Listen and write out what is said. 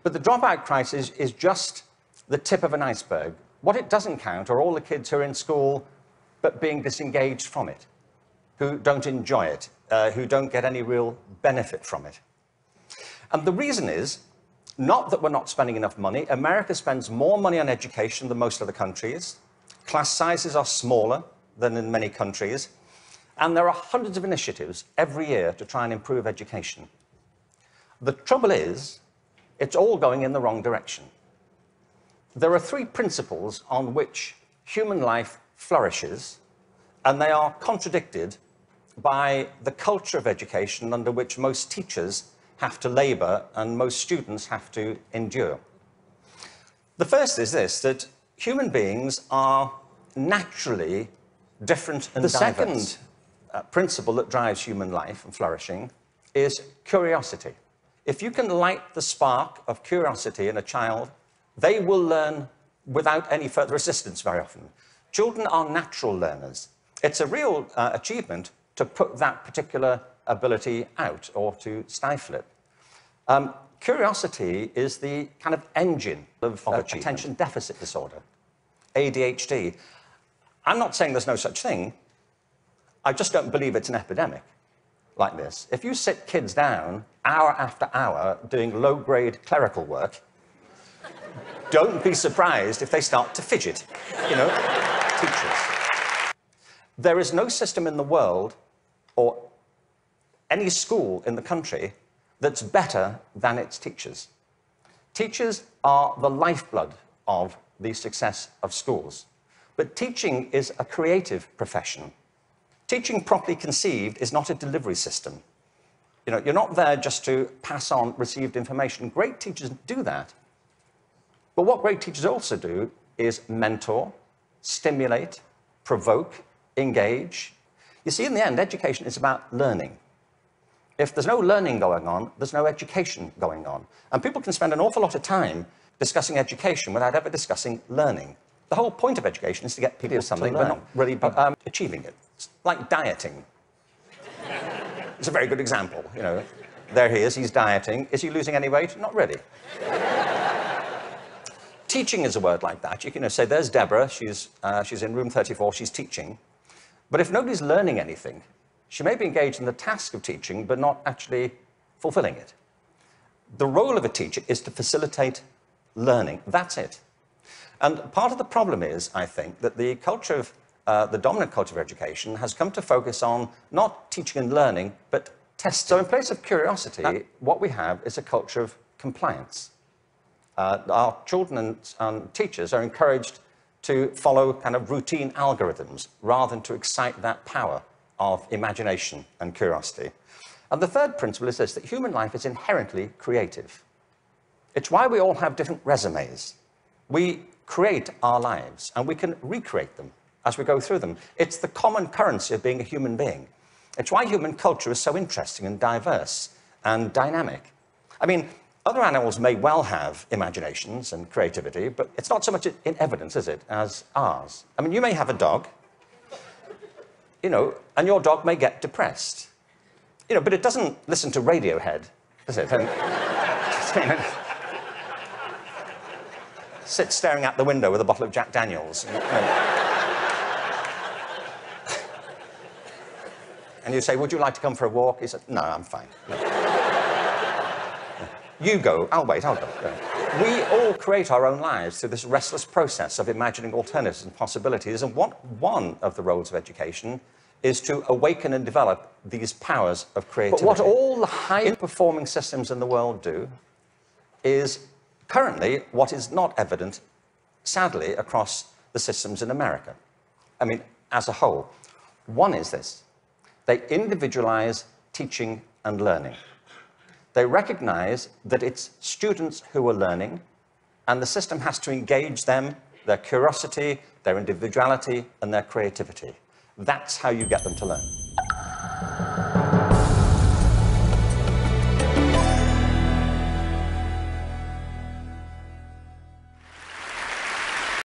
But the dropout crisis is just the tip of an iceberg. What it doesn't count are all the kids who are in school but being disengaged from it, who don't enjoy it, who don't get any real benefit from it. And the reason is not that we're not spending enough money. America spends more money on education than most other countries. Class sizes are smaller than in many countries. And there are hundreds of initiatives every year to try and improve education. The trouble is, it's all going in the wrong direction. There are three principles on which human life flourishes, and they are contradicted by the culture of education under which most teachers have to labor and most students have to endure. The first is this, that human beings are naturally different and diverse. The second principle that drives human life and flourishing is curiosity. If you can light the spark of curiosity in a child, they will learn without any further assistance very often. Children are natural learners. It's a real achievement to put that particular ability out or to stifle it. Curiosity is the kind of engine of attention deficit disorder, ADHD. I'm not saying there's no such thing. I just don't believe it's an epidemic like this. If you sit kids down hour after hour doing low-grade clerical work, don't be surprised if they start to fidget, you know, teachers. There is no system in the world or any school in the country that's better than its teachers. Teachers are the lifeblood of the success of schools. But teaching is a creative profession. Teaching properly conceived is not a delivery system. You know, you're not there just to pass on received information. Great teachers do that. But what great teachers also do is mentor, stimulate, provoke, engage. You see, in the end, education is about learning. If there's no learning going on, there's no education going on. And people can spend an awful lot of time discussing education without ever discussing learning. The whole point of education is to get people to something, but not really achieving it. It's like dieting. It's a very good example, you know. There he is, he's dieting. Is he losing any weight? Not really. Teaching is a word like that. You can say, there's Deborah, she's in room 34, she's teaching. But if nobody's learning anything, she may be engaged in the task of teaching, but not actually fulfilling it. The role of a teacher is to facilitate learning. That's it. And part of the problem is, I think, that the culture of, the dominant culture of education has come to focus on not teaching and learning, but testing. So in place of curiosity, what we have is a culture of compliance. Our children and teachers are encouraged to follow kind of routine algorithms rather than to excite that power of imagination and curiosity. And the third principle is this, that human life is inherently creative. It's why we all have different resumes. We create our lives and we can recreate them as we go through them. It's the common currency of being a human being. It's why human culture is so interesting and diverse and dynamic. I mean, other animals may well have imaginations and creativity, but it's not so much in evidence, is it, as ours. I mean, you may have a dog, you know, and your dog may get depressed. You know, but it doesn't listen to Radiohead, does it? And, sit staring out the window with a bottle of Jack Daniels. And you say, would you like to come for a walk? He said, no, I'm fine. No. You go, I'll wait, I'll go. We all create our own lives through this restless process of imagining alternatives and possibilities. And one of the roles of education is to awaken and develop these powers of creativity. But what all the high-performing systems in the world do is currently what is not evident, sadly, across the systems in America. I mean, as a whole. One is this. They individualize teaching and learning. They recognize that it's students who are learning, and the system has to engage them, their curiosity, their individuality, and their creativity. That's how you get them to learn.